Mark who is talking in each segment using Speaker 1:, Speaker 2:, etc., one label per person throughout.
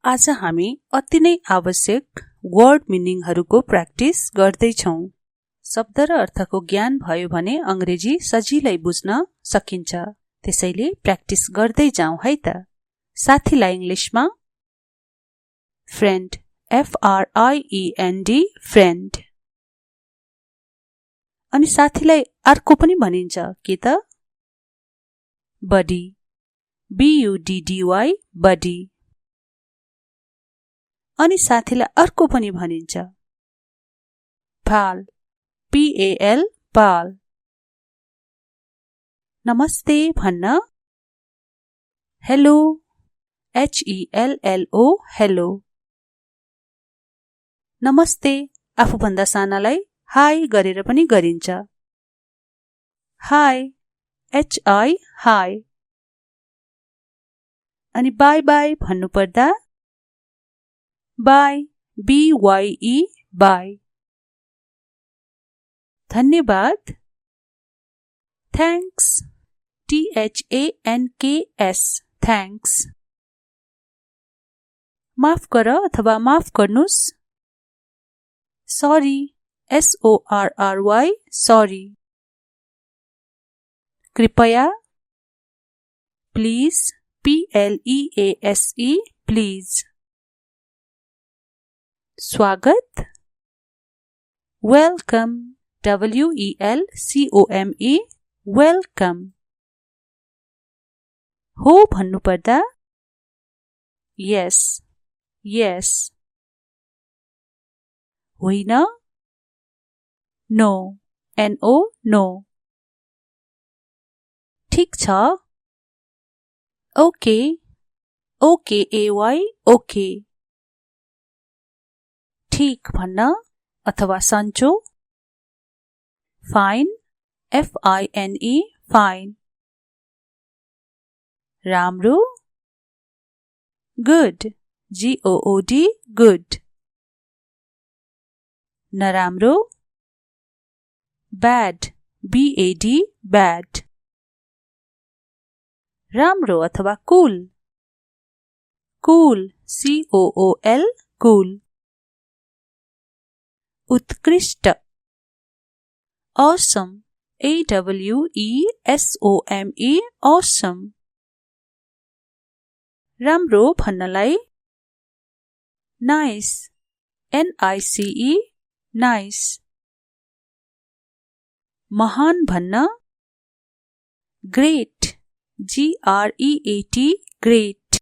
Speaker 1: आज हामी अति नै आवश्यक वर्ड मिनिङहरूको प्र्याक्टिस गर्दैछौं। शब्द र अर्थको ज्ञान भयो भने अंग्रेजी सजिलै बुझ्न सकिन्छ। त्यसैले प्र्याक्टिस गर्दै जाउँ है त। साथीलाई इंग्लिशमा फ्रेन्ड, FRIEND फ्रेन्ड। अनि साथीलाई अर्को पनि भनिन्छ के त? Buddy, BUDDY buddy. अनि साथीलाई अर्को पनि भनिन्छ पाल, PAL पाल। नमस्ते भन्न हेलो, HELLO हेलो। नमस्ते आफूभन्दा सानालाई हाई गरेर पनि गरिन्छ। High, HI high. अनि बाई बाई भन्नुपर्दा बाई, BYE बाई। धन्यवाद थ्याङ्क्स, THANKS थ्याङ्क्स। माफ गर अथवा माफ गर्नुस् सरी, SORRY सरी। कृपया प्लिज, PLEASE प्लिज। स्वागत वेलकम, WELCOME वेलकम। हो भन्नुपर्दा यस, यस। होइन नो, NO नो। ठीक छ ओके, OKAY ओके। ठीक भन्न अथवा सन्चो फाइन, FINE फाइन। राम्रो गुड, GOOD गुड। नराम्रो ब्याड, BAD ब्याड। राम्रो अथवा कूल कूल, COOL कूल। उत्कृष्ट awesome, AWESOME awesome। राम्रो भन्नलाई नाइस, NICE नाइस। महान भन्न ग्रेट, GREAT ग्रेट।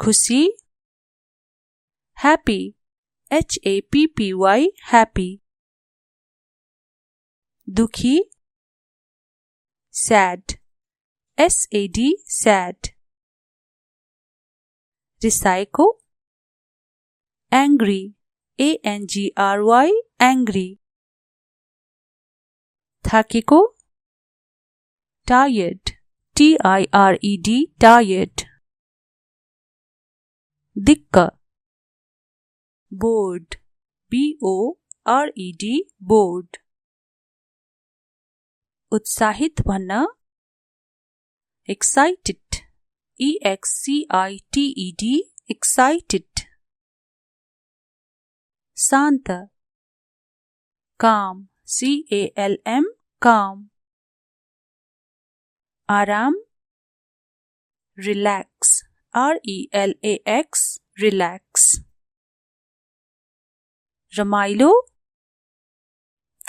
Speaker 1: खुसी ह्याप्पी, HAPPY ह्याप्पी। दुखी सैड, SAD सैड। रिसाएको एंग्री, ANGRY एंग्री। थाकेको टायर्ड, TIRED टायर्ड। दिक्क बोर्ड, BORED बोर्ड। उत्साहित भन्न एक्साइटेड, EXCITED एक्साइटेड। शान्त काम, CALM काम। आराम रिलैक्स, RELAX रिलैक्स। रमाइलो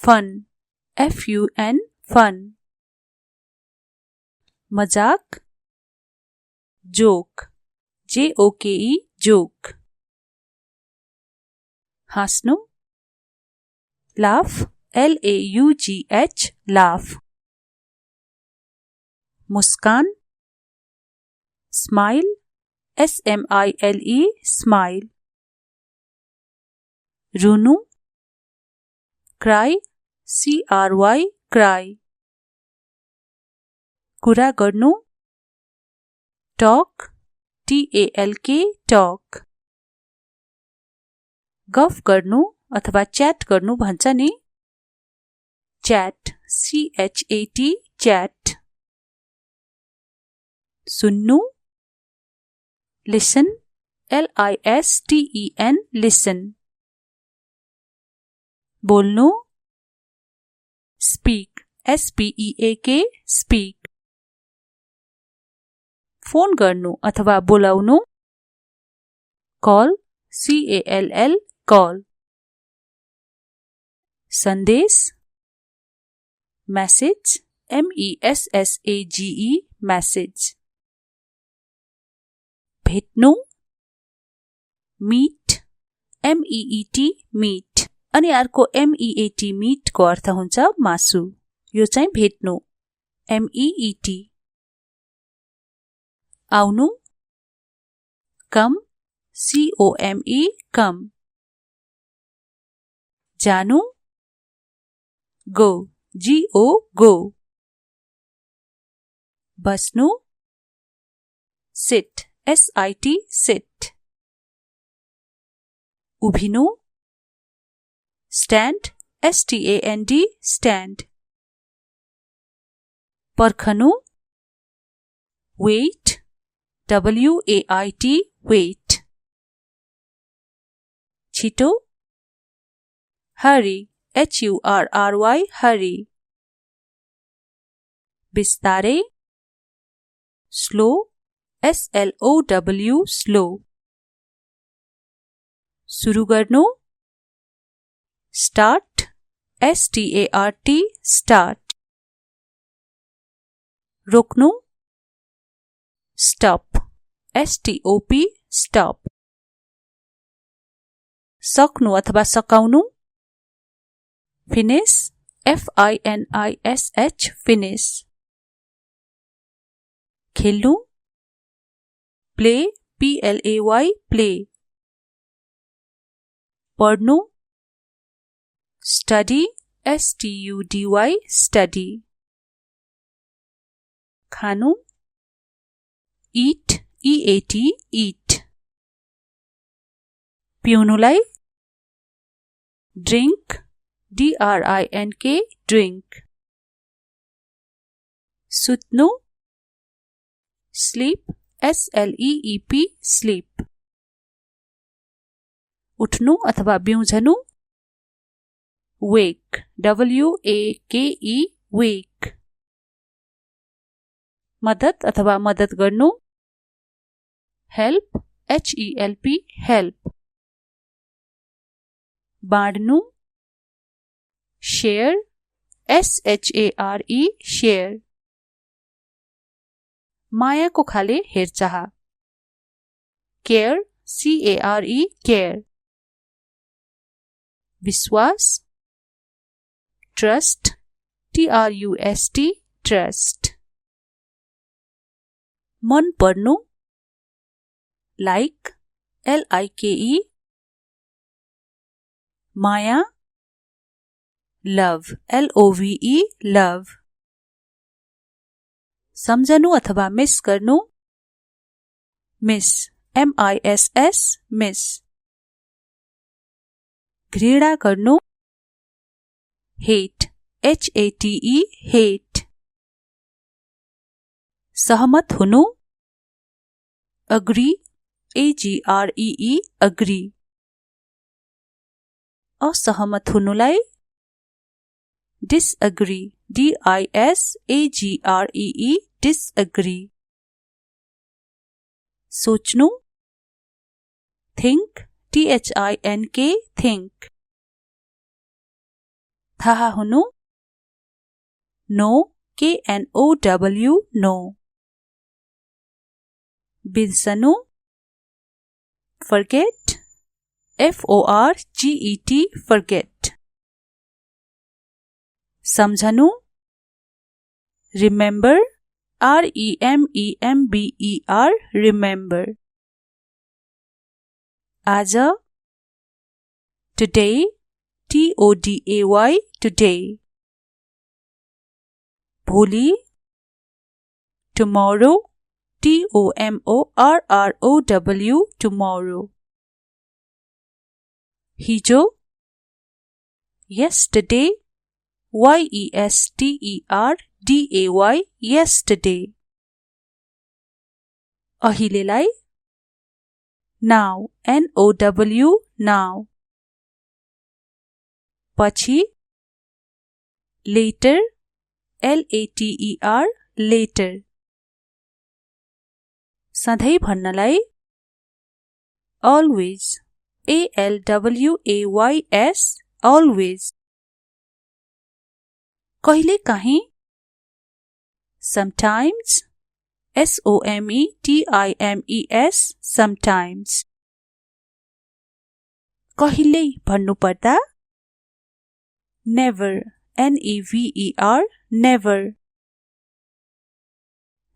Speaker 1: फन, FUN फन। मजाक जोक, JOKE जोक। हाँस्नु लाफ, LAUGH लाफ। मुस्कान स्माइल, SMILE स्माइल। रुनु क्राई, CRY क्राई। कुरा गर्नु टक, TALK टक। गफ गर्नु अथवा च्याट गर्नु भन्छ नि च्याट, CHAT च्याट। सुन्नु Listen, LISTEN, listen. बोल्नु, speak, SPEAK, speak. फोन गर्नु अथवा बोलाउनु, call, CALL, call. सन्देश, message, MESSAGE, message. भेट्नु, meet, MEET, meet. अनि अर्को MEAT, meat को अर्थ हुन्छ मासु. यो चाहिँ भेट्नु, MEET. आउनु, come, COME, come. जानु, go, GO, go. बस्नु, sit, SIT, sit. उभिनु, stand, STAND, stand. पर्खनु, wait, WAIT, wait. छिटो, hurry, HURRY, hurry. बिस्तारै, slow, SLOW, slow. सुरु गर्नु, start, START, start. रोक्नु, stop, STOP, stop. सक्नु अथवा सकाउनु, finish, FINISH, finish. खेल्नु, play, PLAY, play. पढ्नु, study, STUDY, study. खानु, eat, EAT, eat. पिउनुलाई, drink, DRINK, drink. सुत्नु, sleep, SLEEP, sleep. उठ्नु अथवा बिउझनु, wake, WAKE, wake. मद्दत अथवा मद्दत गर्नु, help, HELP, help. बाँड्नु, share, SHARE, share. मायाको खाले हेरचाह, care, CARE, care. विश्वास, trust, TRUST, trust. मन पर्नु, like, LIKE. माया, love, LOVE, love. सम्झनु अथवा मिस गर्नु, miss, MISS, miss. घृणा गर्नु, hate, HATE, hate. सहमत हुनु, agree, AGREE, agree. असहमत हुनुलाई, disagree, DISAGREE, disagree. सोच्नु, think, THINK, think. थाहा हुनु, know, KNOW, know. बिर्सनु, forget, FORGET, forget. सम्झनु, remember, REMEMBER, remember. आज, today, TODAY, today. भोलि, tomorrow, TOMORROW, tomorrow. हिजो, yesterday, YESTERDAY, yesterday. अहिलेलाई, now, N-O-W, now. पछि, later, L-A-T-E-R, later. सधैँ भन्नलाई always, A-L-W-A-Y-S, always. कहिले काहीँ sometimes, S-O-M-E-T-I-M-E-S, sometimes. कहिल्यै भन्नुपर्दा never, N-E-V-E-R, never.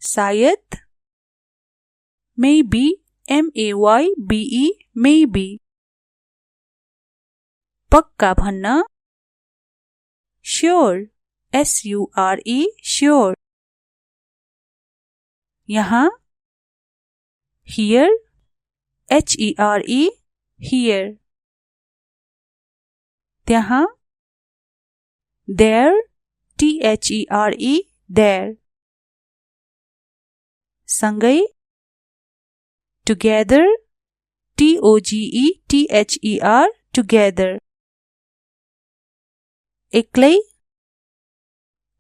Speaker 1: सायद maybe, M-A-Y-B-E, maybe. पक्का भन्न sure, S-U-R-E, sure. यहाँ here, H-E-R-E, here. त्यहाँ there, T-H-E-R-E, there. सँगै together, T-O-G-E-T-H-E-R, together. एक्लै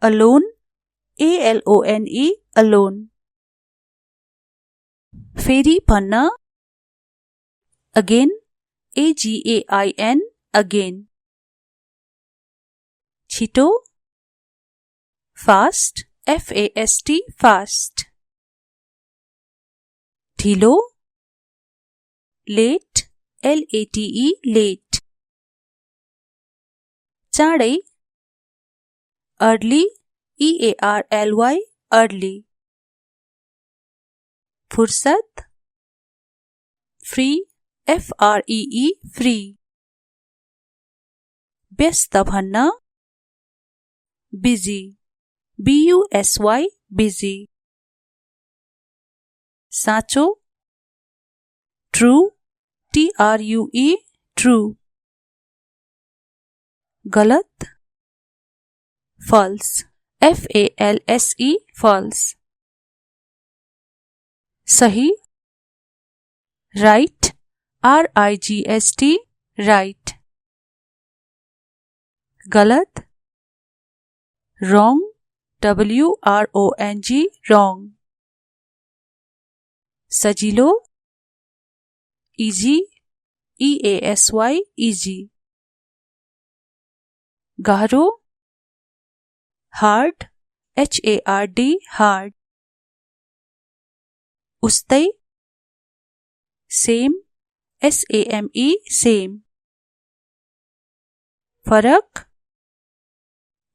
Speaker 1: alone, A-L-O-N-E, alone. फेरि भन्न again, A-G-A-I-N, again. छिटो fast, F-A-S-T, fast. ढिलो late, L-A-T-E, late. चाँडै early, E-A-R-L-Y, early. फुर्सद free, F-R-E-E, free. व्यस्त भन्न busy, B-U-S-Y, busy. साँचो true, T-R-U-E, true. गलत false, F-A-L-S-E, false. सही right, R-I-G-S-T, right. गलत wrong, W-R-O-N-G, wrong. सजिलो easy, E-A-S-Y, easy. गहरो hard, H-A-R-D, hard. उस्तै same, S-A-M-E, same. फरक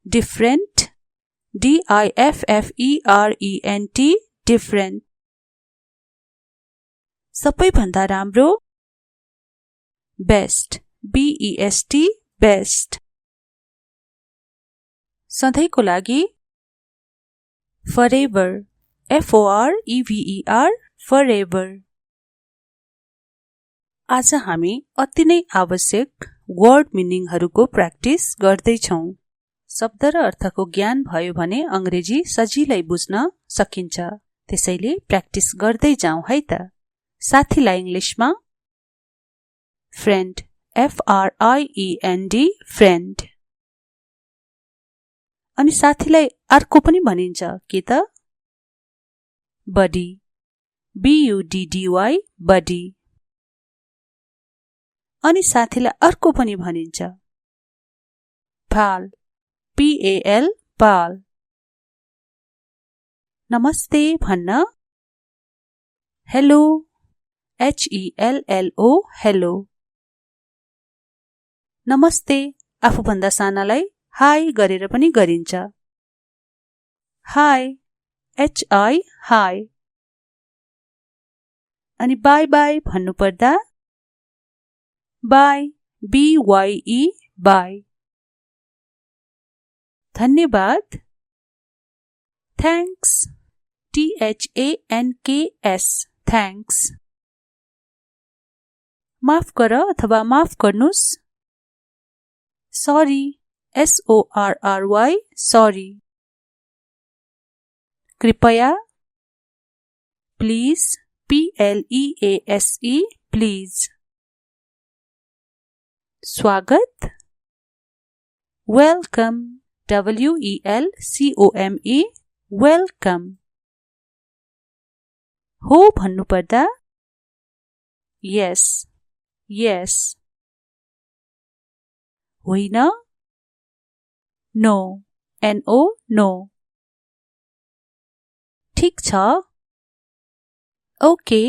Speaker 1: different, D-I-F-F-E-R-E-N-T, different. सबैभन्दा राम्रो best, B-E-S-T, best. सधैँको लागि forever, F-O-R-E-V-E-R, forever. आज हामी अति नै आवश्यक वर्ड मिनिङहरूको प्र्याक्टिस गर्दैछौं। शब्द र अर्थको ज्ञान भयो भने अंग्रेजी सजिलै बुझ्न सकिन्छ। त्यसैले प्र्याक्टिस गर्दै जाउँ है त। साथीलाई इंग्लिशमा फ्रेन्ड, F-R-I-E-N-D, फ्रेन्ड। अनि साथीलाई अर्को पनि भनिन्छ के त? Buddy, B-U-D-D-Y, buddy. अनि साथीलाई अर्को पनि भनिन्छ पाल, P-A-L, पाल। नमस्ते भन्न हेलो, H-E-L-L-O, हेलो। नमस्ते आफूभन्दा सानालाई हाई गरेर पनि गरिन्छ। High, H-I, high. अनि बाई बाई भन्नुपर्दा बाई, B-Y-E, बाई। धन्यवाद थ्याङ्क्स, T-H-A-N-K-S, थ्याङ्क्स। माफ गर अथवा माफ गर्नुस् सरी, S-O-R-R-Y, सरी। कृपया प्लिज, PLEASE please. स्वागत welcome WELCOME welcome. हो भन्नुपर्दा yes yes. होइन no no no. ठीक छ okay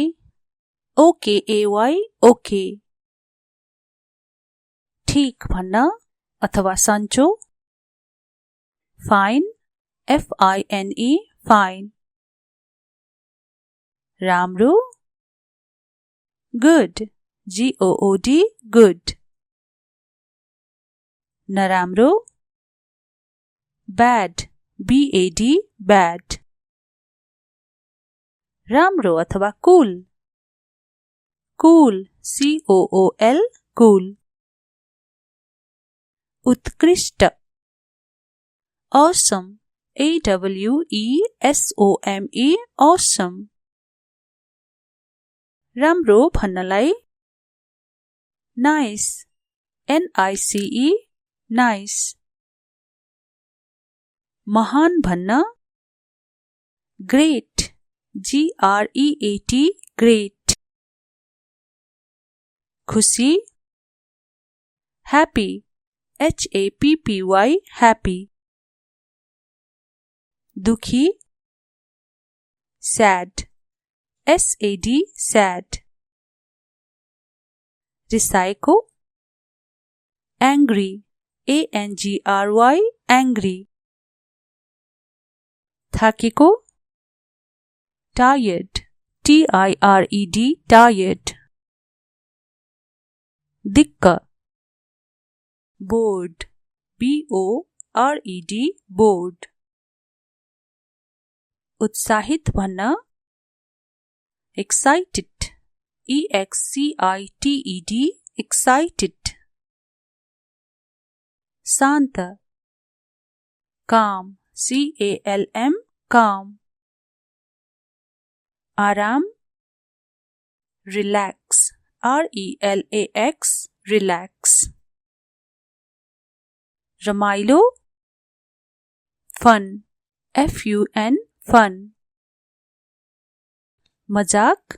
Speaker 1: okay AY okay. ठीक भन्न अथवा सन्चो fine FINE fine. राम्रो good GOOD good. नराम्रो bad BAD bad. राम्रो अथवा cool cool COOL cool. उत्कृष्ट awesome AWESOME awesome. राम्रो भन्नलाई nice NICE nice. महान भन्न great GREAT great. खुशी happy HAPPY happy. दुखी sad SAD sad. रिसाएको angry ANGRY angry. थाकेको tired TIRED tired. दिक्क bored BORED bored. उत्साहित भन्न excited EXCITED excited. शान्त calm CALM calm. आराम relax RELAX relax. रमाइलो fun FUN fun. मजाक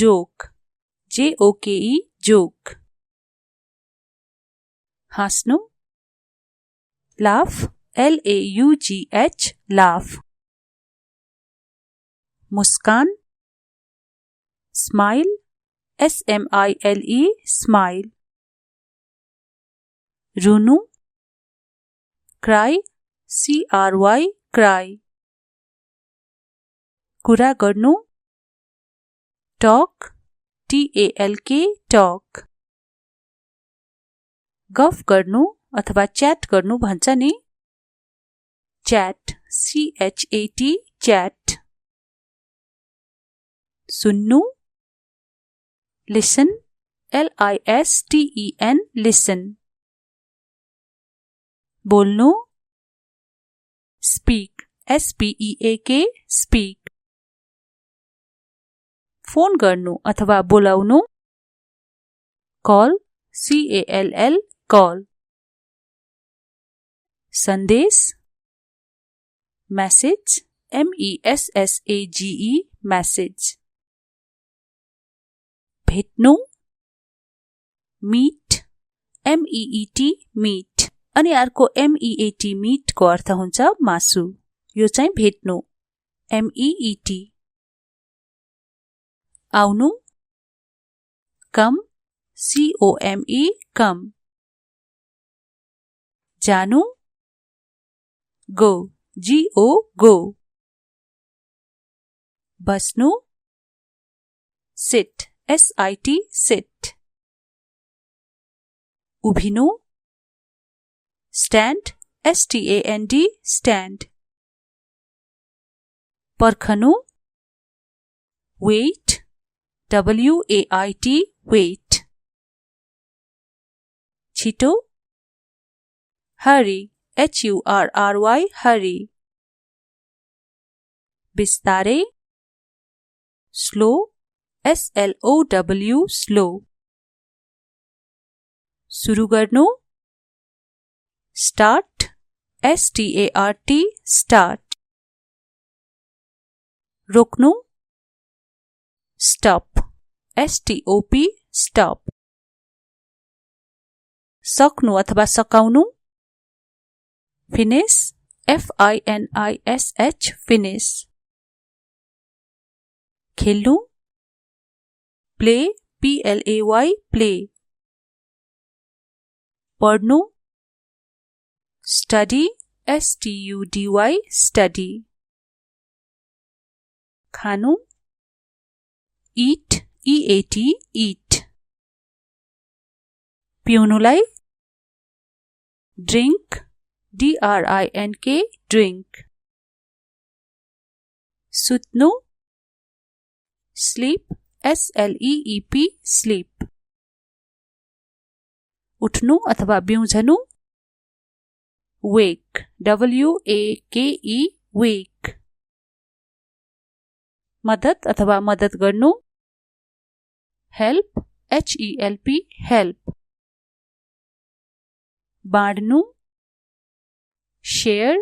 Speaker 1: joke JOKE joke. हाँस्नु laugh LAUGH laugh. मुस्कान smile SMILE smile. रुनु cry CRY cry. कुरा गर्नु talk TALK talk. गफ गर्नु अथवा च्याट गर्नु भन्छ नि chat CHAT chat. सुन्नु listen LISTEN listen. बोल्नु speak SPEAK speak. फोन गर्नु अथवा बोलाउनु call CALL call. सन्देश message MESSAGE message. भेट्नु meet MEET meet. अनि अर्को MEAT meet को अर्थ हुन्छ मासु. यो चाहिँ भेट्नु MEET. आउनु come COME come. जानु go GO go. बस्नु sit SIT sit. उभिनु stand STAND stand. पर्खनु wait WAIT wait. छिटो hurry HURRY hurry. बिस्तारै स्लो SLOW स्लो सुरु गर्नु स्टार्ट START स्टार्ट रोक्नु स्टप STOP स्टप सक्नु अथवा सकाउनु फिनिश FINISH फिनिश खेल्नु प्ले PLAY प्ले पढ्नु स्टडी STUDY स्टडी खानु eat EAT eat पिउनुलाई drink DRINK drink सुत्नु sleep SLEEP sleep उठ्नु अथवा बिउझनु wake WAKE wake मद्दत अथवा मद्दत गर्नु help HELP help बाँड्नु share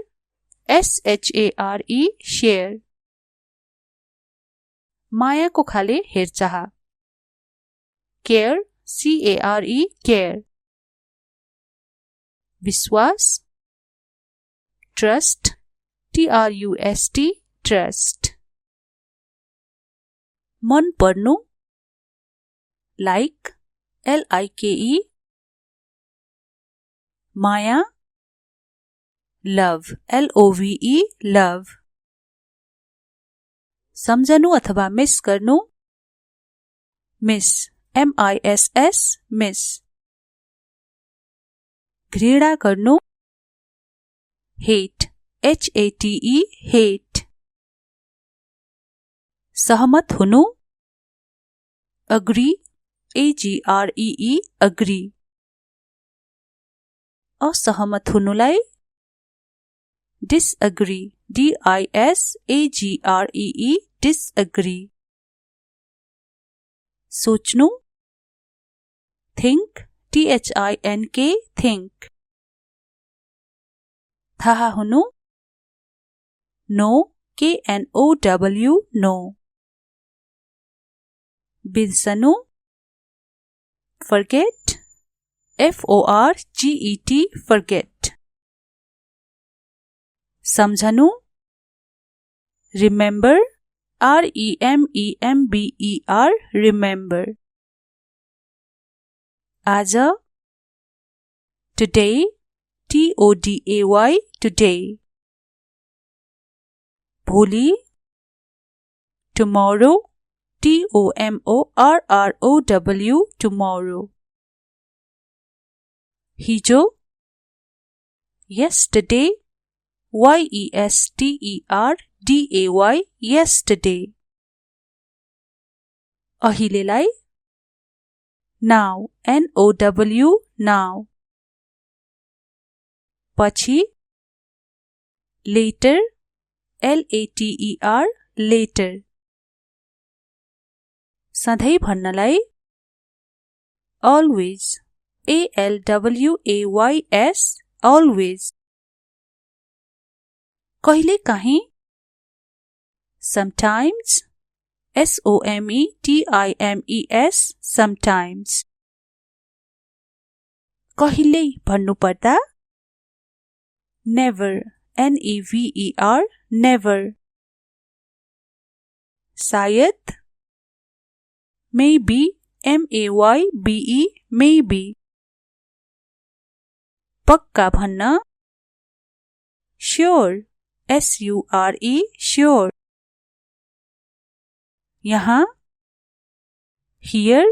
Speaker 1: SHARE share मायाको खाले हेरचाह care CARE care विश्वास trust TRUST trust मन पर्नु like LIKE माया love LOVE love सम्झनु अथवा मिस गर्नु मिस MISS मिस घृणा गर्नु hate HATE hate सहमत हुनु agree AGREE agree असहमत हुनुलाई disagree DISAGREE disagree सोच्नु think THINK think थाहा हुनु know KNOW know बिर्सनु forget FORGET forget सम्झनु remember REMEMBER remember आज today TODAY today भोलि tomorrow TOMORROW tomorrow हिजो yesterday YESTERDAY yesterday अहिलेलाई now NOW now पछि later LATER later सधैं भन्नलाई always ALWAYS always कहिले काहीँ sometimes SOMETIMES sometimes कहिल्यै भन्नुपर्दा never NEVER never सायद maybe MAYBE maybe पक्का भन्न sure SURE sure यहाँ here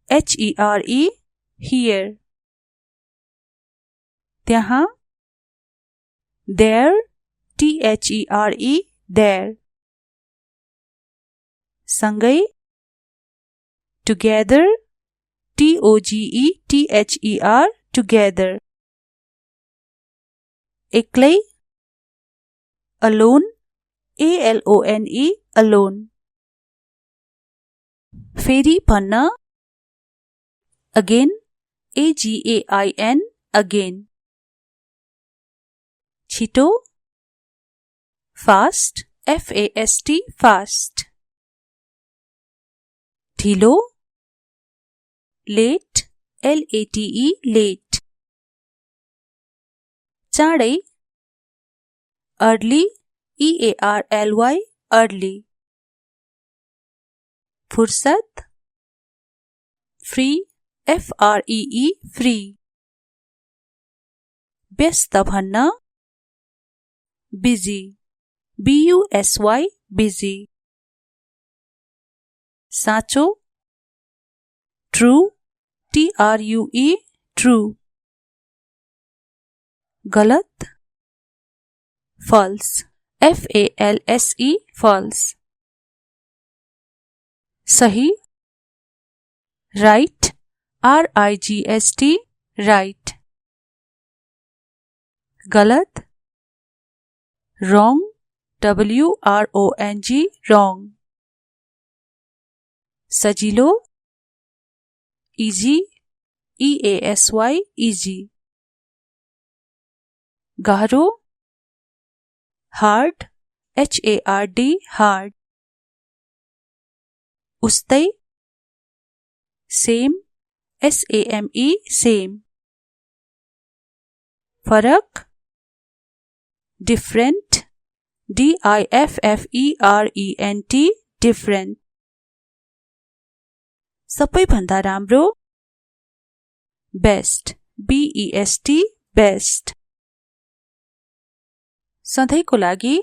Speaker 1: HERE here त्यहाँ there THERE there सँगै together TOGETHER together एक्लै alone ALONE alone फेरि भन्न again, again, again. छिटो fast, fast, fast. ढिलो late, late, late. चाँडै early, early, early. फुर्सद free, free, free. व्यस्त भन्न busy, busy, busy. साँचो true, true, true. गलत false, false, false. सही right, rigst, right. गलत wrong, wrong, wrong. सजिलो easy, easy, easy. गहरो hard, hard, hard. उस्तै same, same, same. फरक different, different, different. सबैभन्दा राम्रो best, best, best. सधैँको लागि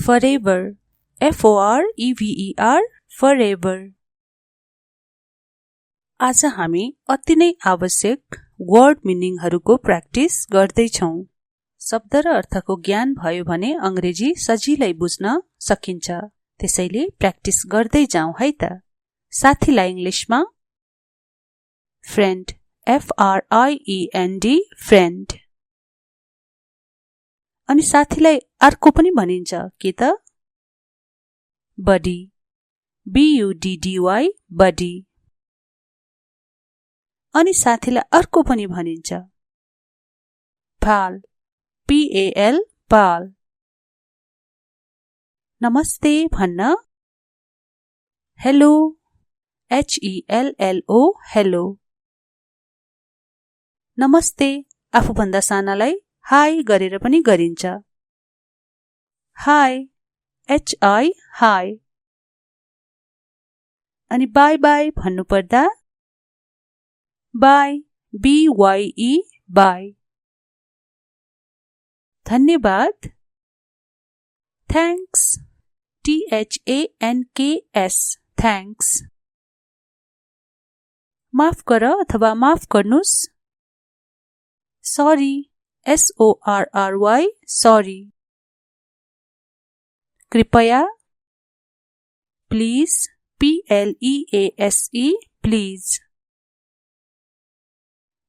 Speaker 1: forever, forever, forever. आज हामी अति नै आवश्यक वर्ड मिनिङहरूको प्र्याक्टिस गर्दैछौं। शब्द र अर्थको ज्ञान भयो भने अंग्रेजी सजिलै बुझ्न सकिन्छ। त्यसैले प्र्याक्टिस गर्दै जाउँ है त। साथीलाई इंग्लिशमा फ्रेन्ड, friend, फ्रेन्ड। अनि साथीलाई अर्को पनि भनिन्छ के त? Buddy, buddy, buddy. अनि साथीलाई अर्को पनि भनिन्छ पाल, pal, पाल। नमस्ते भन्न हेलो, hello, हेलो। नमस्ते आफूभन्दा सानालाई हाई गरेर पनि गरिन्छ। High, hi, high. अनि बाई बाई भन्नुपर्दा बाई, bye, बाई। धन्यवाद थ्याङ्क्स, thanks, थ्याङ्क्स। माफ गर अथवा माफ गर्नुस् सरी, sorry, सरी। कृपया प्लिज, please, प्लिज।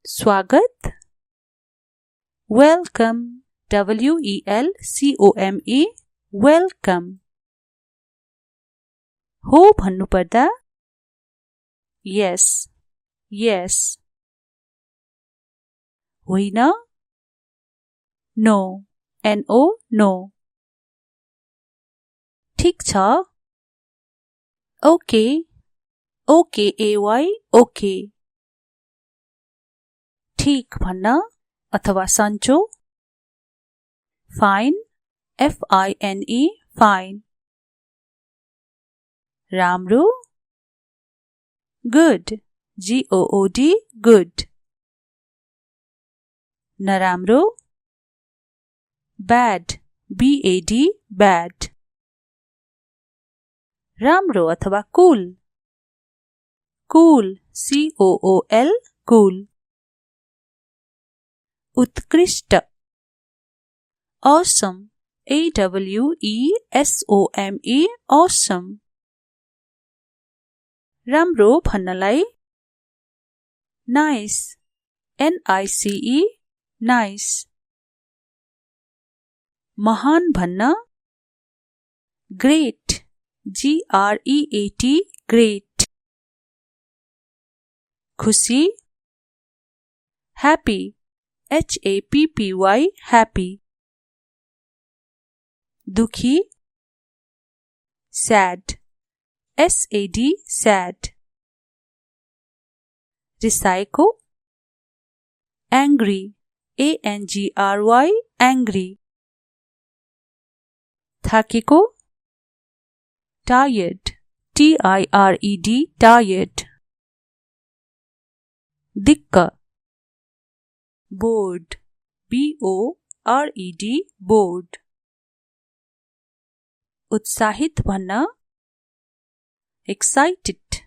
Speaker 1: स्वागत वेलकम, welcome, वेलकम। हो भन्नुपर्दा yes, yes। होइन no, no। ठीक छ okay, okay। ठीक भन्न अथवा सन्चो fine, fine, fine। राम्रो good, good, good। नराम्रो bad, bad, bad। राम्रो अथवा cool, cool, cool, cool। उत्कृष्ट awesome, awesome, awesome। राम्रो भन्नलाई nice, nice, nice। महान भन्न great, GREAT great. खुशी happy HAPPY happy. दुखी sad SAD sad. रिसाएको angry ANGRY angry. थाकेको tired TIRED tired. दिक्क bored BORED bored. उत्साहित भन्न excited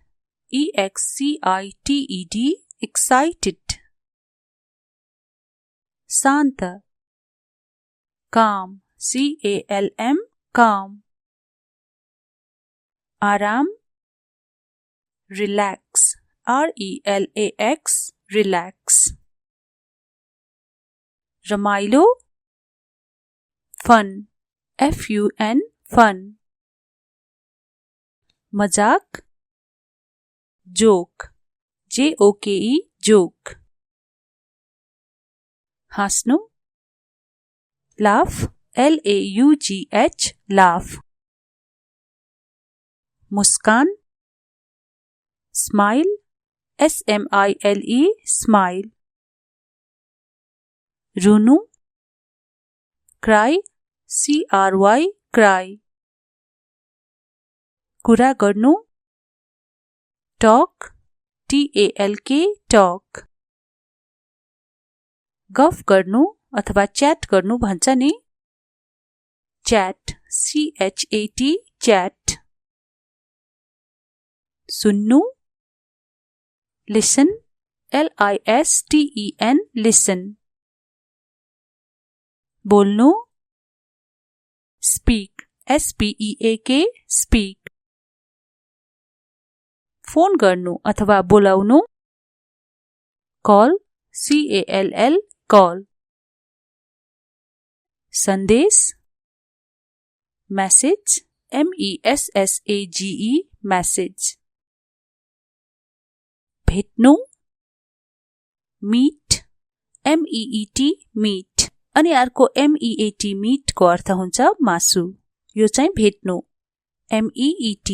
Speaker 1: EXCITED excited. शान्त calm CALM calm. आराम relax RELAX relax. रमाइलो fun FUN fun. मजाक joke JOKE joke. हाँस्नु laugh LAUGH laugh. मुस्कान smile SMILE smile. रुनु cry CRY cry. कुरा गर्नु talk TALK talk. गफ गर्नु अथवा च्याट गर्नु भन्छ नि chat CHAT chat. सुन्नु listen LISTEN listen. बोल्नु speak SPEAK speak. फोन गर्नु अथवा बोलाउनु call CALL call. सन्देश message MESSAGE message. भेट्नु meet MEET meet. अनि अर्को MEAT meet को अर्थ हुन्छ मासु. यो चाहिँ भेट्नु MEET.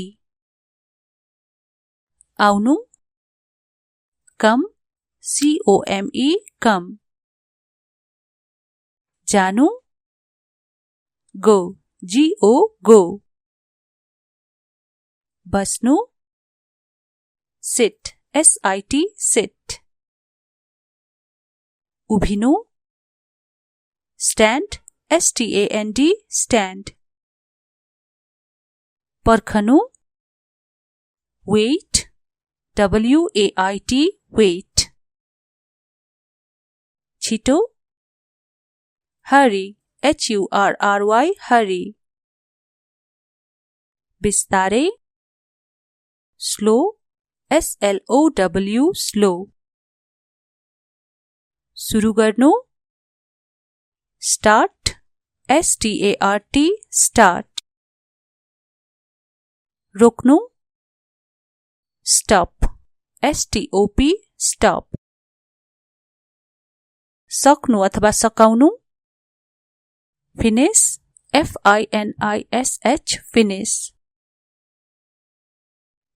Speaker 1: आउनु come COME come. जानु go GO go. बस्नु sit SIT sit. उभिनु stand STAND stand. पर्खनु wait WAIT wait. छिटो hurry HURRY hurry. बिस्तारै slow SLOW slow. सुरु गर्नु start START start. रोक्नु stop STOP stop. सक्नु अथवा सकाउनु finish FINISH finish.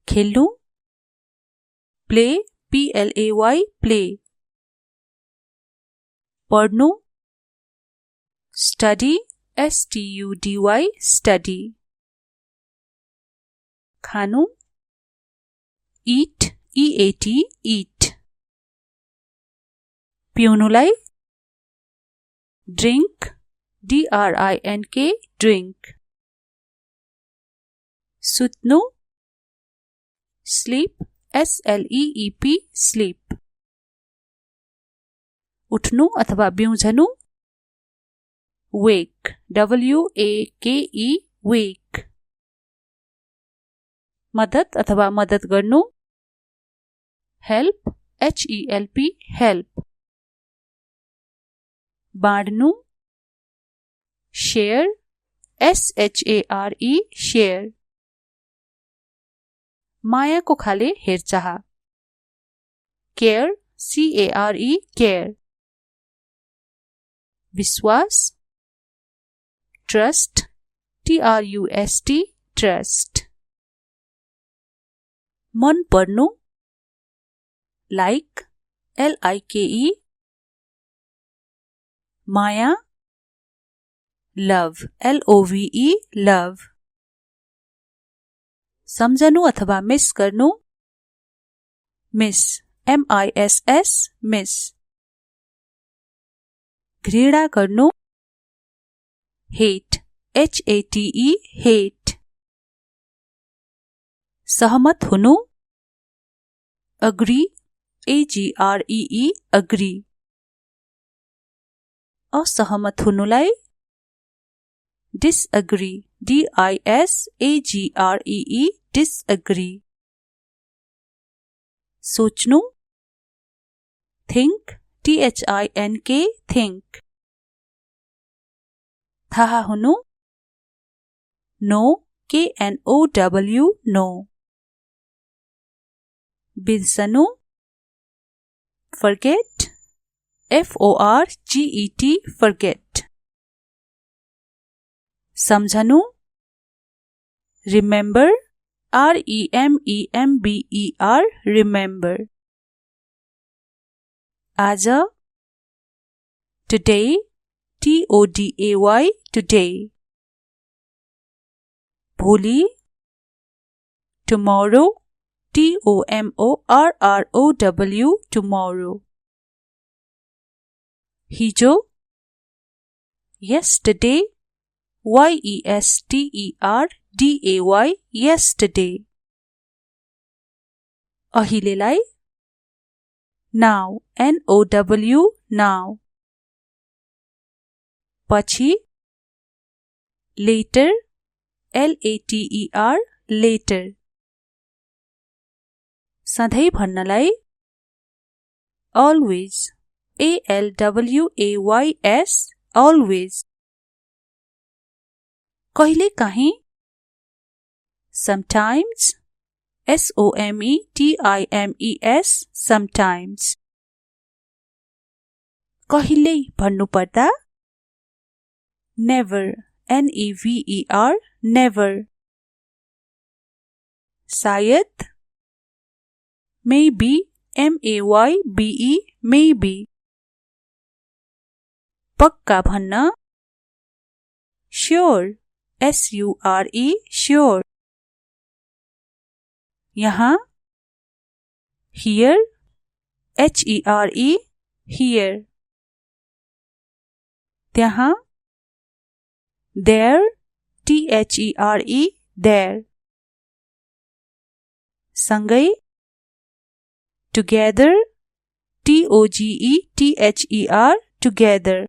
Speaker 1: खेल्नु play PLAY play. पढ्नु study STUDY study. खानु eat EAT eat. पिउनुलाई drink DRINK drink. सुत्नु sleep SLEEP sleep. उठ्नु अथवा बिउझनु wake WAKE wake. मद्दत अथवा मद्दत गर्नु help HELP help. बाँड्नु share SHARE share. मायाको खाले हेरचाह। Care, CARE, care. विश्वास, ट्रस्ट, TRUST, ट्रस्ट। मन पर्नु, लाइक, LIKE। माया, लभ, LOVE, लभ। सम्झनु अथवा मिस गर्नु, मिस, MISS, मिस। घृणा गर्नु, हेट, HATE, हेट। सहमत हुनु, अग्री, AGREE, अग्री। असहमत हुनुलाई डिसएग्री, DISAGREE, डिसएग्री। सोच्नु, थिंक, THINK, थिंक। थाहा हुनु, नो, KNOW, नो। बिर्सनु, forget, FORGET, forget। सम्झनु, remember, REMEMBER, remember। आज, today, TODAY, today। भोलि, tomorrow, TOMORROW, tomorrow। हिजो, yesterday, YESTERDAY, yesterday। अहिलेलाई, now, NOW, now। पछि, later, LATER, later। सधैं भन्नलाई, always, ALWAYS, always। कहिले काहीँ, sometimes, SOMETIMES, sometimes। कहिल्यै भन्नुपर्दा, never, NEVER, never। सायद, maybe, MAYBE, maybe। पक्का भन्न, sure, SURE, sure। यहाँ, here, HERE, here। त्यहाँ, there, THERE, there। सँगै, together, TOGETHER, together।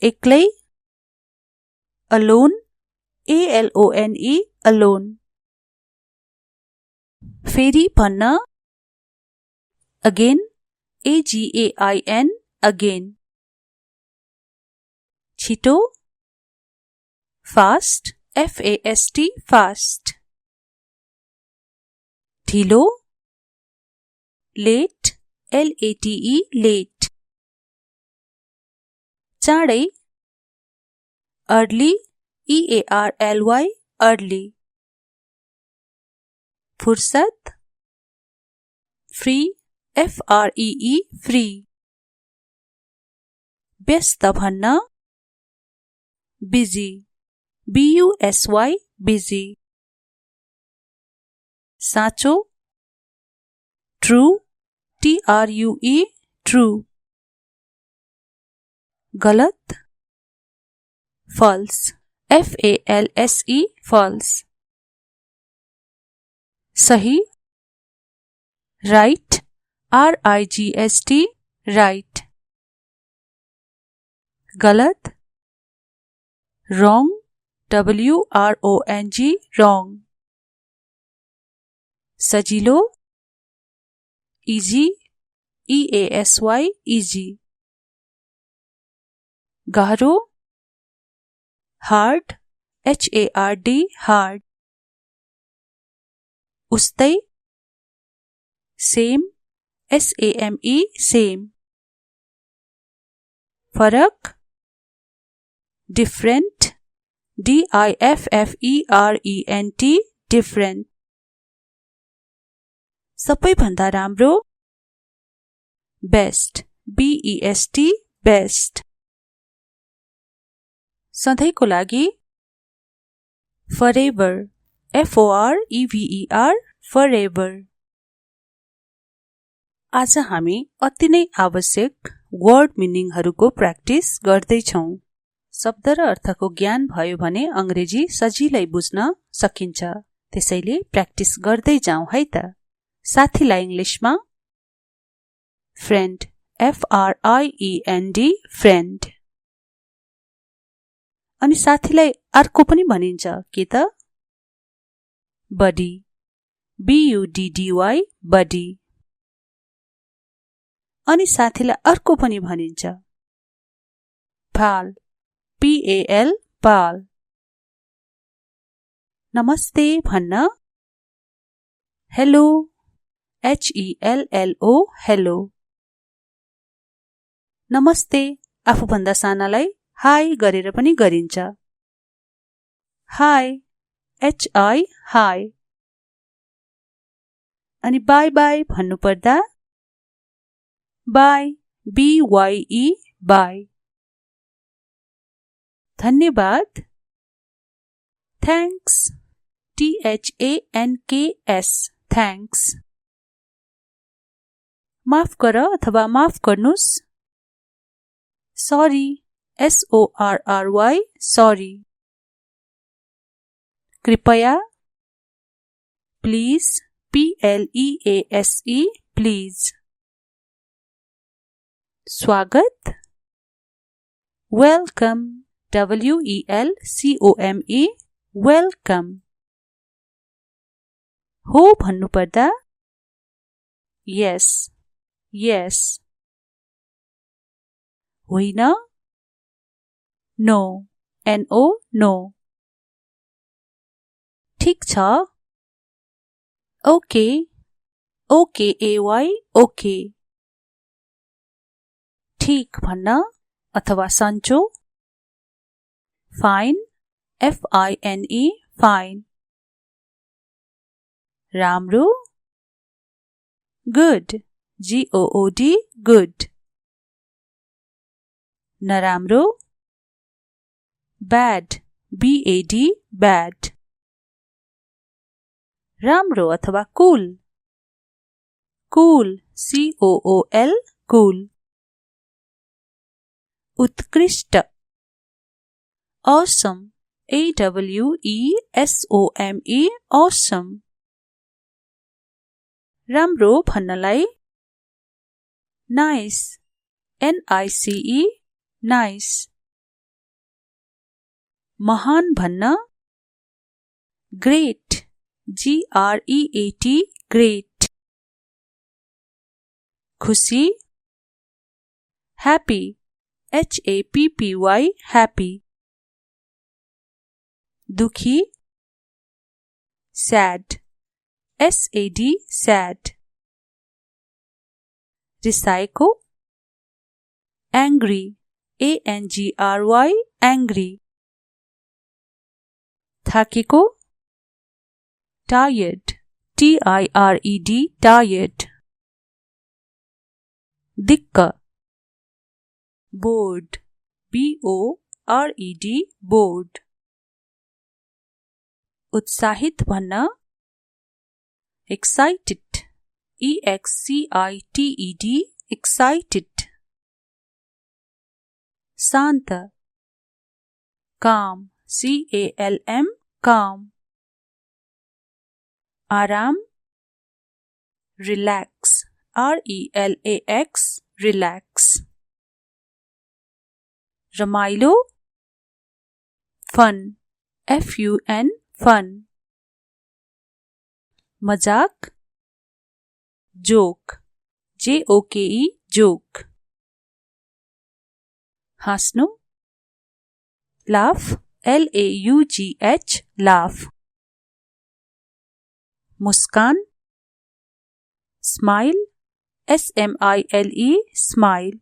Speaker 1: एक्लै, alone, ALONE, alone। फेरि भन्न, again, AGAIN, again। छिटो, fast, FAST, fast। ढिलो, late, LATE, late। चाँडै, early, EARLY, early। फुर्सद, free, FREE, free। व्यस्त भन्न, busy, BUSY, busy। साँचो, true, TRUE, true। गलत, false, FALSE, false। सही, right, RIGHT, right। गलत, wrong, WRONG, wrong। सजिलो, easy, EASY, easy। गहरो, hard, HARD, hard। उस्तै, सेम, SAME, सेम। फरक, डिफरेन्ट, DIFFERENT, डिफरेन्ट। सबैभन्दा राम्रो, बेस्ट, BEST, बेस्ट। सधैँको लागि, forever, FOREVER, forever। आज हामी अति नै आवश्यक वर्ड मिनिङहरूको प्र्याक्टिस गर्दैछौं। शब्द र अर्थको ज्ञान भयो भने अंग्रेजी सजिलै बुझ्न सकिन्छ। त्यसैले प्र्याक्टिस गर्दै जाउँ है त। साथीलाई इंग्लिशमा फ्रेन्ड, FRIEND, फ्रेन्ड। अनि साथीलाई अर्को पनि भनिन्छ के त? Buddy, BUDDY, buddy. अनि साथीलाई अर्को पनि भनिन्छ पाल, PAL, पाल। नमस्ते भन्न हेलो, HELLO, हेलो। नमस्ते आफूभन्दा सानालाई हाई गरेर पनि गरिन्छ। High, HI, high. अनि बाई बाई भन्नुपर्दा बाई, BYE, बाई। धन्यवाद, थ्याङ्क्स, THANKS, थ्याङ्क्स। माफ गर अथवा माफ गर्नुस्, सरी, SORRY, सरी। कृपया, प्लिज, PLEASE, प्लिज। स्वागत, वेलकम, WELCOME, वेलकम। हो भन्नुपर्दा यस, यस। होइन, नो, NO, नो। ठीक छ, ओके, OKAY, ओके। ठीक भन्न अथवा सन्चो, फाइन, FINE, फाइन। राम्रो, गुड, GOOD, गुड। नराम्रो, ब्याड, BAD, ब्याड। राम्रो अथवा कूल, कूल, COOL, कूल। उत्कृष्ट, awesome, AWESOME, awesome। राम्रो भन्नलाई नाइस, NICE, नाइस। महान भन्न ग्रेट, GREAT, ग्रेट। खुसी, ह्याप्पी, HAPPY, ह्याप्पी। दुखी, सैड, SAD, सैड। रिसाएको, एंग्री, ANGRY, एंग्री। थाकेको, टायर्ड, TIRED, टायर्ड। दिक्क, बोर्ड, BORED, बोर्ड। उत्साहित भन्न एक्साइटेड, EXCITED, एक्साइटेड। शान्त, काम, CALM, काम। आराम, रिलैक्स, RELAX, रिलैक्स। रमाइलो, फन, FUN, फन। मजाक, जोक, JOKE, जोक। हाँस्नु, लाफ, LAUGH, लाफ। मुस्कान, स्माइल, SMILE, स्माइल,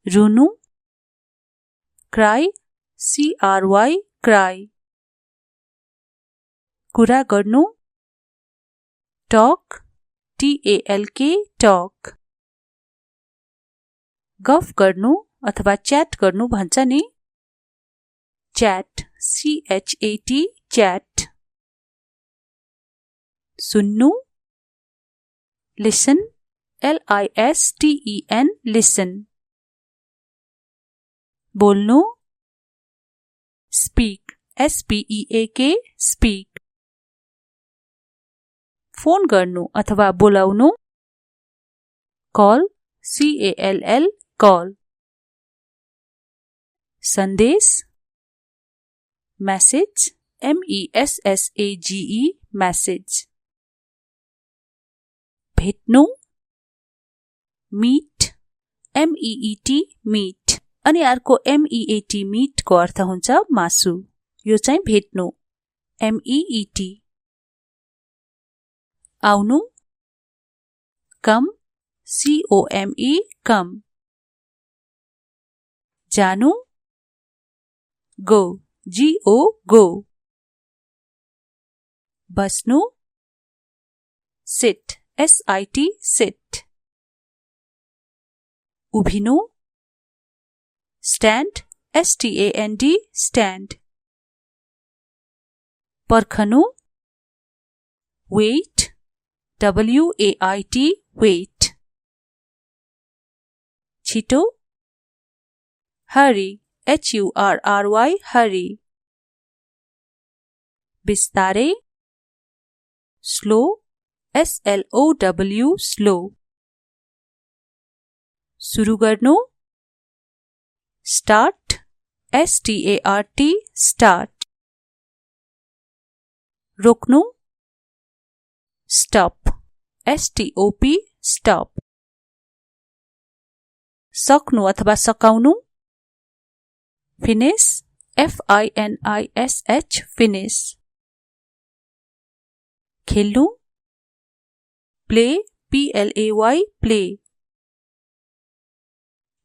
Speaker 1: रुनु, क्राई, CRY, क्राई, कुरा गर्नु, टक, TALK, टक, गफ गर्नु अथवा च्याट गर्नु भन्छ नि, च्याट, CHAT, च्याट, सुन्नु, लिसन, LISTEN, लिसन, बोल्नु, स्पीक, SPEAK, स्पीक, फोन गर्नु अथवा बोलाउनु, कल, CALL, कल, सन्देश, मेसेज, MESSAGE, मेसेज, भेट्नु, मीट, MEET, मीट, अनि अर्को MEAT, मीट को अर्थ हुन्छ मासु, यो चाहिँ भेट्नु, MEET, आउनु, कम, COME, कम, जानु, गो, GO, गो, बस्नु, सिट, SIT, सिट, उभिनु, स्ट्यान्ड, STAND, स्ट्यान्ड, पर्खनु, वेट, WAIT, वेट, छिटो, हरी, HURRY, हरी, बिस्तारै, स्लो, SLOW, स्लो, सुरु गर्नु, स्टार्ट, START, स्टार्ट, रोक्नु, स्टप, STOP, स्टप, सक्नु अथवा सकाउनु, फिनिश, FINISH, फिनिश, खेल्नु, प्ले, PLAY, प्ले,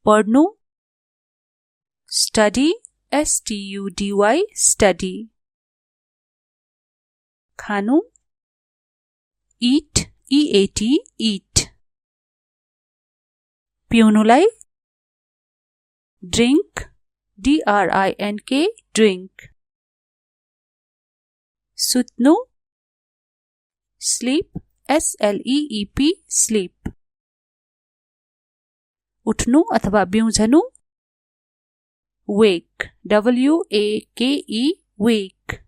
Speaker 1: पढ्नु, स्टडी, STUDY, स्टडी, खानु, eat, EAT, eat, पिउनुलाई, ड्रिंक, DRINK, ड्रिंक, सुत्नु, स्लीप, SLEEP, स्लीप, उठ्नु अथवा बिउझनु, वेक, WAKE, वेक,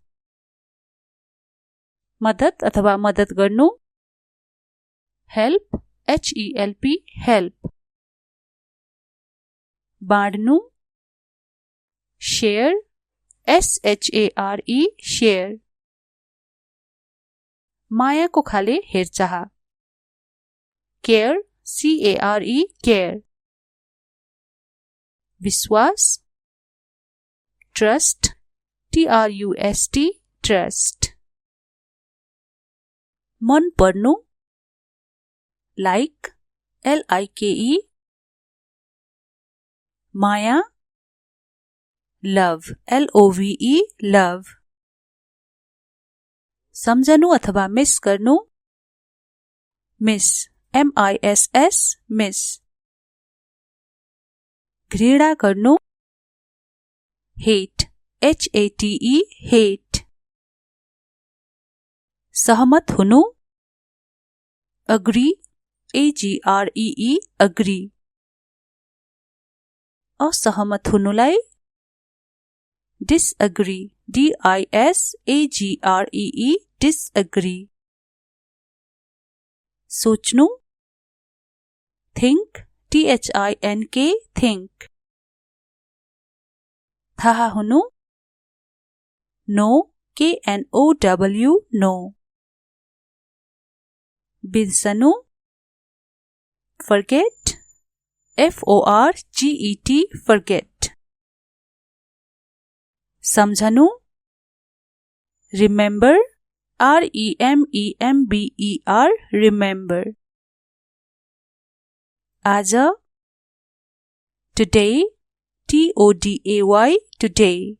Speaker 1: मद्दत अथवा मद्दत गर्नु, हेल्प, HELP, हेल्प, बाँड्नु, शेयर, SHARE, शेयर, मायाको खाले हेरचाह, केयर, CARE, केयर, विश्वास, ट्रस्ट, TRUST, ट्रस्ट, मन पर्नु, लाइक, LIKE, माया, लभ, LOVE, लभ, सम्झनु अथवा मिस गर्नु, मिस, MISS, मिस, घृणा गर्नु, हेट, HATE, हेट, सहमत हुनु, अग्री, AGREE, अग्री, असहमत हुनुलाई, डिसअग्री, DISAGREE, डिसअग्री, सोच्नु, थिंक, THINK, थिंक, थाहा हुनु, नो, KNOW, नो, बिर्सनु, forget, FORGET, forget, सम्झनु, remember, REMEMBER remember. आज today TODAY today.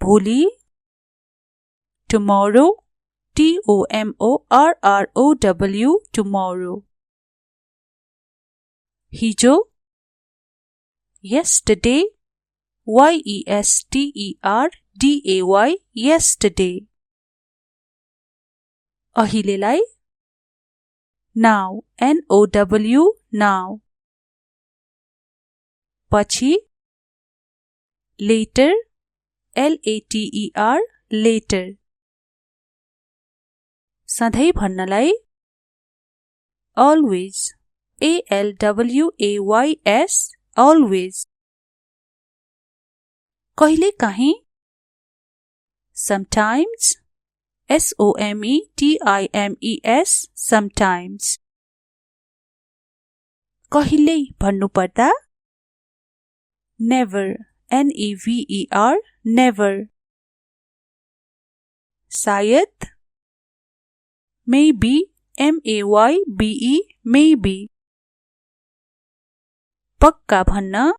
Speaker 1: भोलि tomorrow TOMORROW tomorrow. हिजो yesterday YESTERDAY yesterday. अहिलेलाई now NOW now. पछि later LATER later. सधैँ भन्नलाई always ALWAYS always. कहिले काहीँ sometimes SOMETIMES sometimes. कहिल्यै भन्नुपर्दा never NEVER never. सायद maybe MAYBE maybe. पक्का भन्न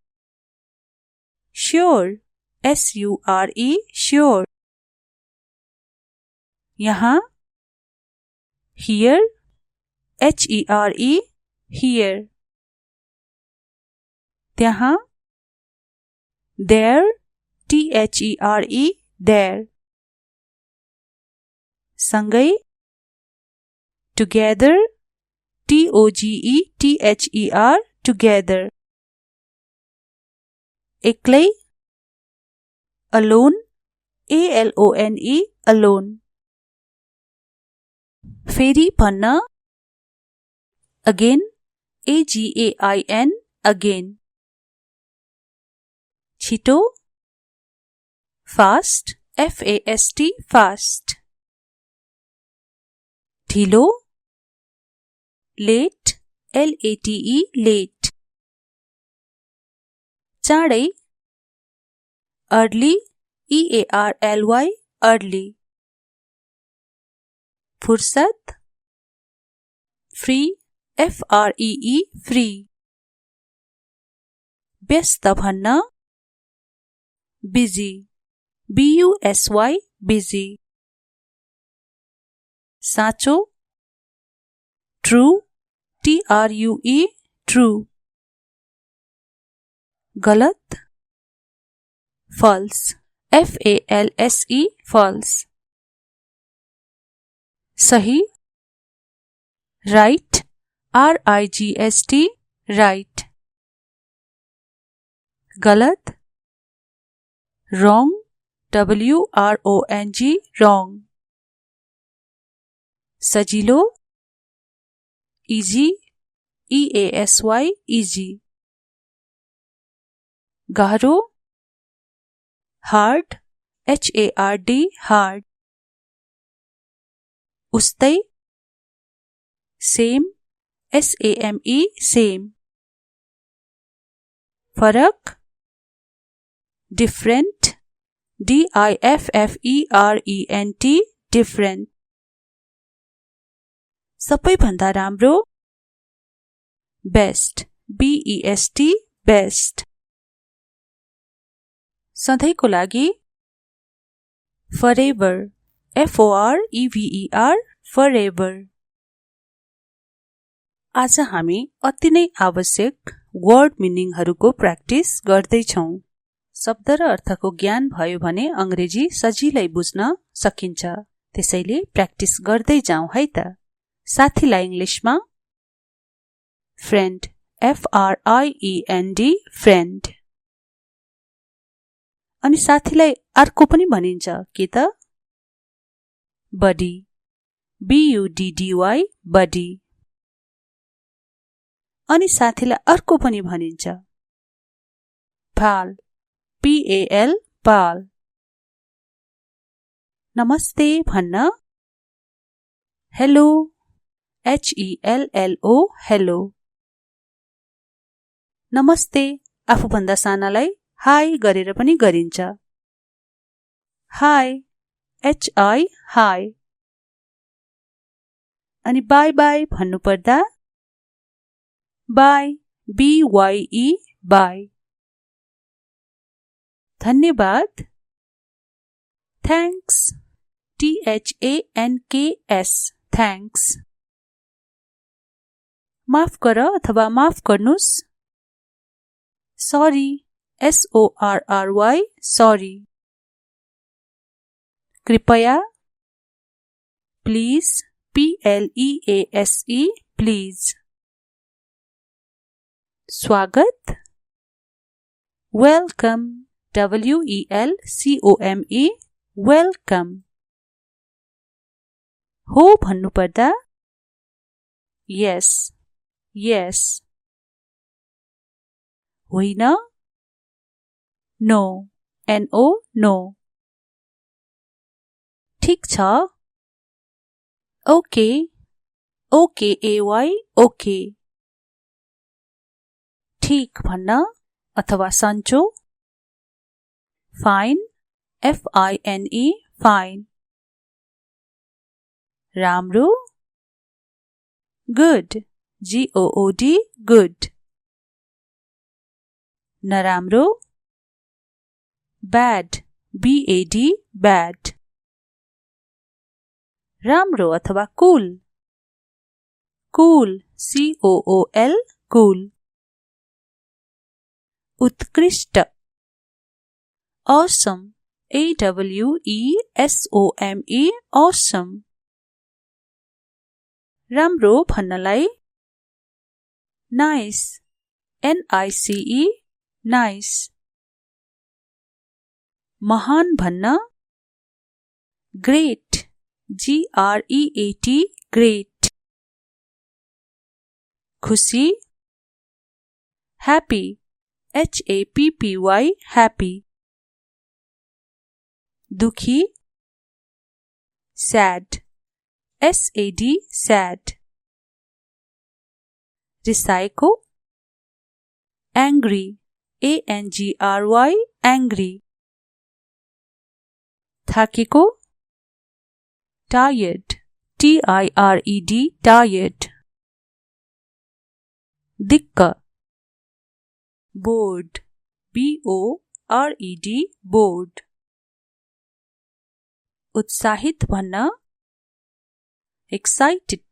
Speaker 1: sure SURE sure. यहाँ here HERE here. त्यहाँ there THERE there. सँगै together TOGETHER together. एक्लै alone ALONE alone. फेरि भन्न again AGAIN again. छिटो fast FAST fast. ढिलो late LATE late. चाँडै early EARLY early. फुर्सद free FREE free. व्यस्त भन्न busy BUSY busy. साँचो true TRUE true. गलत false FALSE false. सही right RIGHT right. गलत wrong WRONG wrong. सजिलो easy EASY easy. गहरो hard HARD hard. उस्तै same SAME same. फरक different DIFFERENT different. सबैभन्दा राम्रो best BEST best. सधैँको लागि forever FOREVER forever. आज हामी अति नै आवश्यक वर्ड मिनिङहरूको प्र्याक्टिस गर्दै छौं. शब्द र अर्थको ज्ञान भयो भने अंग्रेजी सजिलै बुझ्न सकिन्छ. त्यसैले प्र्याक्टिस गर्दै जाउँ है त. साथीलाई इंग्लिशमा फ्रेन्ड FRIEND फ्रेन्ड. अनि साथीलाई अर्को पनि भनिन्छ के त बडी BUDDY बडी. अनि साथीलाई अर्को पनि भनिन्छ पाल PAL पाल. नमस्ते भन्न हेलो HELLO हेलो. नमस्ते आफूभन्दा सानालाई हाई गरेर पनि गरिन्छ. High HI high. अनि बाई बाई भन्नुपर्दा बाई BYE बाई। धन्यवाद थ्याङ्क्स THANKS थ्याङ्क्स। माफ गर अथवा माफ गर्नुस् सरी SORRY सरी। कृपया प्लिज PLEASE प्लिज। स्वागत वेलकम WELCOME वेलकम। हो भन्नुपर्दा यस यस। होइन नो NO नो। ठीक छ ओके OKAY ओके। ठीक भन्न अथवा सन्चो फाइन FINE फाइन। राम्रो गुड GOOD गुड। नराम्रो ब्याड BAD ब्याड। राम्रो अथवा कूल कूल COOL कूल। उत्कृष्ट awesome AWESOME awesome। राम्रो भन्नलाई नाइस NICE नाइस। महान भन्न ग्रेट GREAT ग्रेट। खुसी ह्याप्पी HAPPY ह्याप्पी। दुखी सैड SAD सैड। रिसाएको एंग्री ANGRY एंग्री। थाकेको टायर्ड TIRED टायर्ड। दिक्क बोर्ड BORED बोर्ड। उत्साहित भन्न एक्साइटेड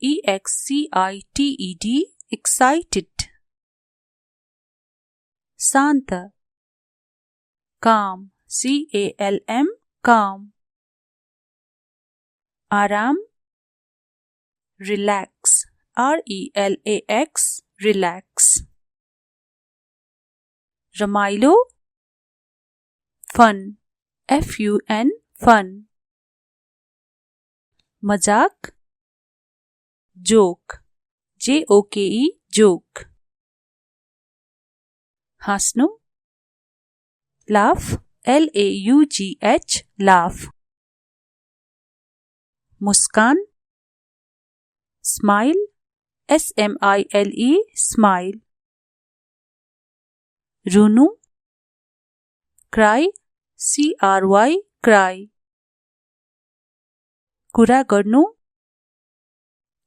Speaker 1: EXCITED एक्साइटेड। शान्त काम CALM काम। आराम रिलैक्स RELAX रिलैक्स। रमाइलो फन FUN फन। मजाक जोक JOKE जोक। हाँस्नु लाफ LAUGH लाफ। मुस्कान स्माइल SMILE स्माइल। रुनु क्राई CRY क्राई। कुरा गर्नु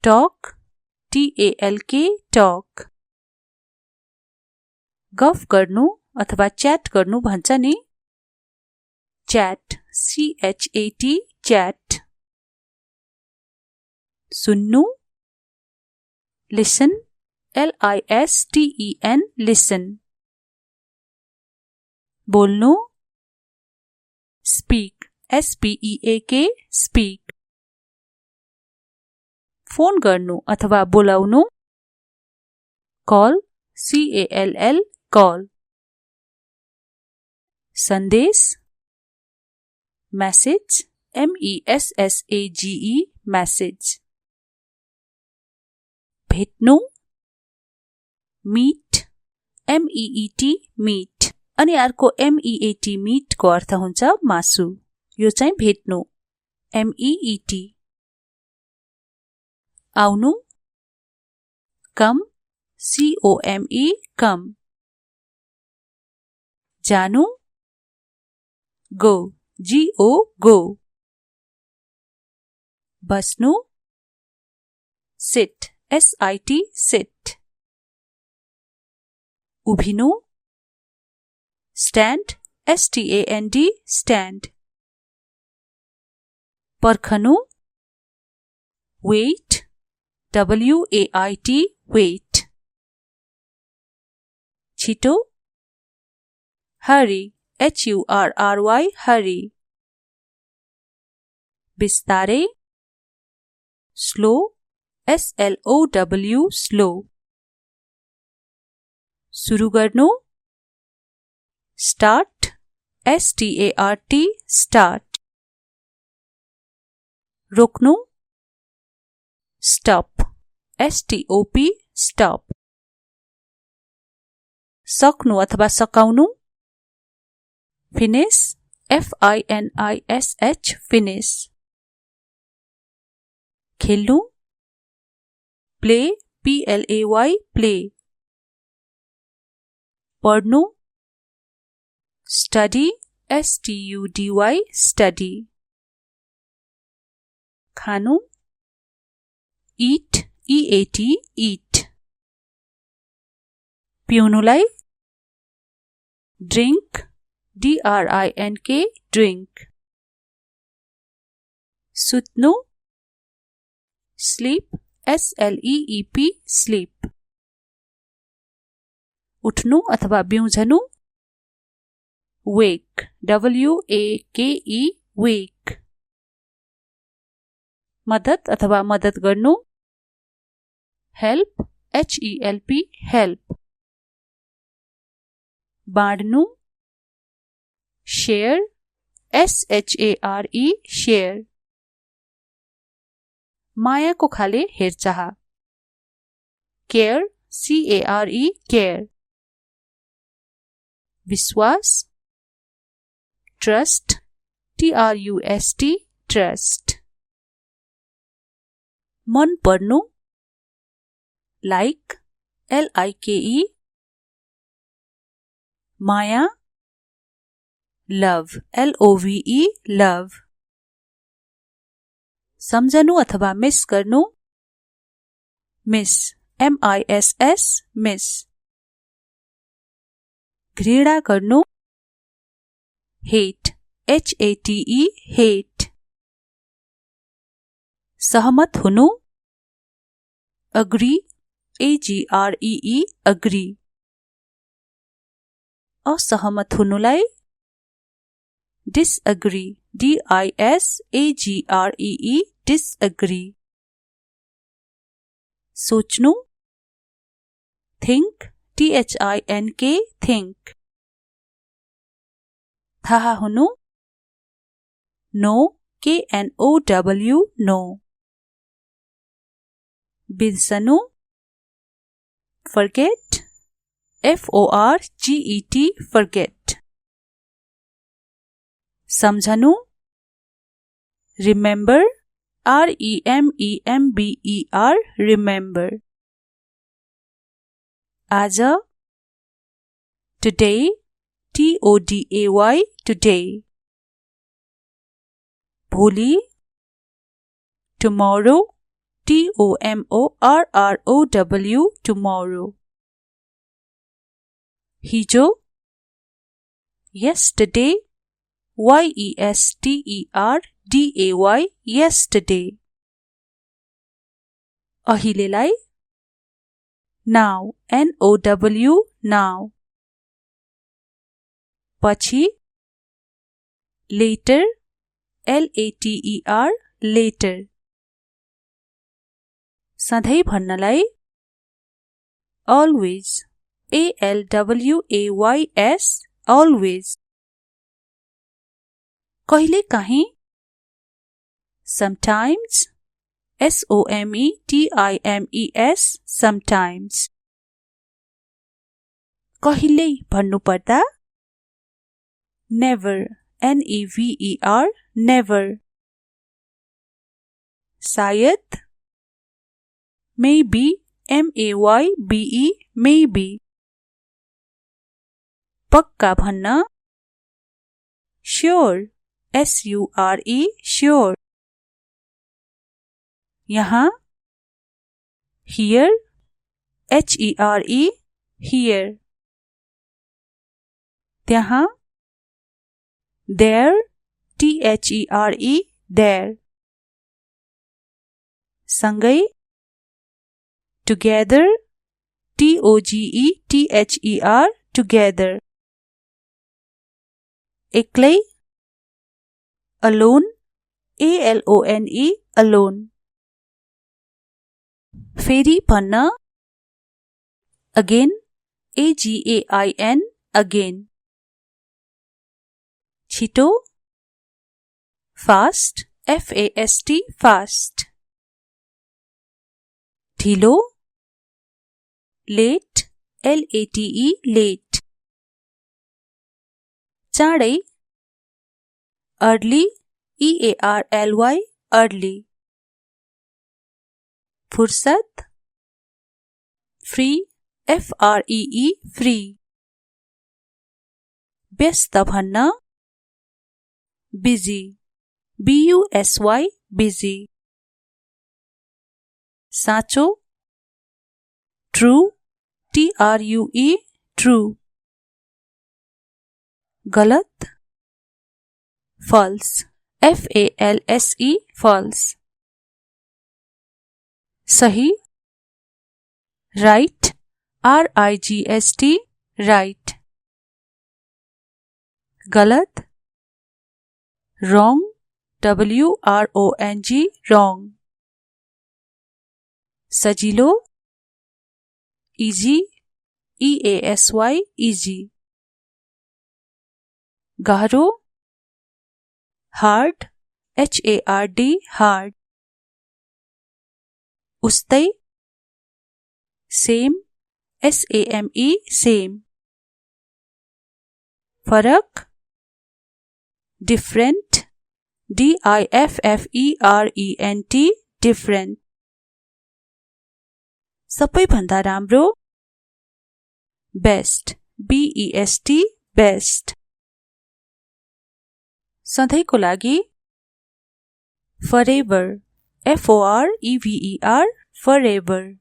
Speaker 1: टक TALK टक। गफ गर्नु अथवा च्याट गर्नु भन्छ नि च्याट CHAT च्याट। सुन्नु लिसन LISTEN लिसन। बोल्नु स्पीक SPEAK स्पीक। फोन गर्नु अथवा बोलाउनु कॉल CALL कॉल। सन्देश मैसेज MESSAGE मैसेज। भेट्नु मीट MEET मीट। अनि अर्को MEAT मीट को अर्थ हुन्छ मासु। यो चाहिँ भेट्नु MEET। आउनु कम COME कम। जानु गो GO गो। बस्नु sit sit sit उभिनु stand stand stand पर्खनु wait wait wait छिटो hurry hurry hurry बिस्तारै slow slow slow सुरु गर्नु start start start रोक्नु stop stop stop सक्नु अथवा सकाउनु finish finish finish खेल्नु play play play पढ्नु study study study खानु eat eat eat पिउनुलाई drink drink drink सुत्नु sleep sleep sleep उठ्नु अथवा बिउझनु wake wake wake मद्दत अथवा मद्दत गर्नु help help help बाँड्नु share share share मायाको खाले हेरचाह care care care विश्वास trust trust trust मन पर्नु like like माया love love love सम्झनु अथवा मिस गर्नु miss miss miss घृणा गर्नु hate hate hate सहमत हुनु agree agree agree असहमत हुनुलाई disagree disagree disagree सोच्नु think think think थाहा हुनु know know know बिर्सनु forget forget forget सम्झनु remember remember remember आज today today today भोलि tomorrow tomorrow tomorrow हिजो yesterday yesterday yesterday अहिलेलाई now now now पछि later later later सधैं भन्नलाई always always always कहिले काहीँ sometimes sometimes sometimes कहिल्यै भन्नुपर्दा never never never सायद maybe maybe maybe पक्का भन्न sure sure sure यहाँ here here here त्यहाँ there there there सँगै together together together एक्लै alone alone alone फेरि भन्न again again again छिटो fast fast fast ढिलो late late late चाँडै early early early फुर्सद free free free व्यस्त भन्न busy busy busy साँचो true true true गलत false false false सही right rigst right गलत wrong wrong wrong सजिलो easy easy easy गहरो hard hard hard उस्तै same same same फरक different different different सबैभन्दा राम्रो best best best सधैँको लागि forever forever forever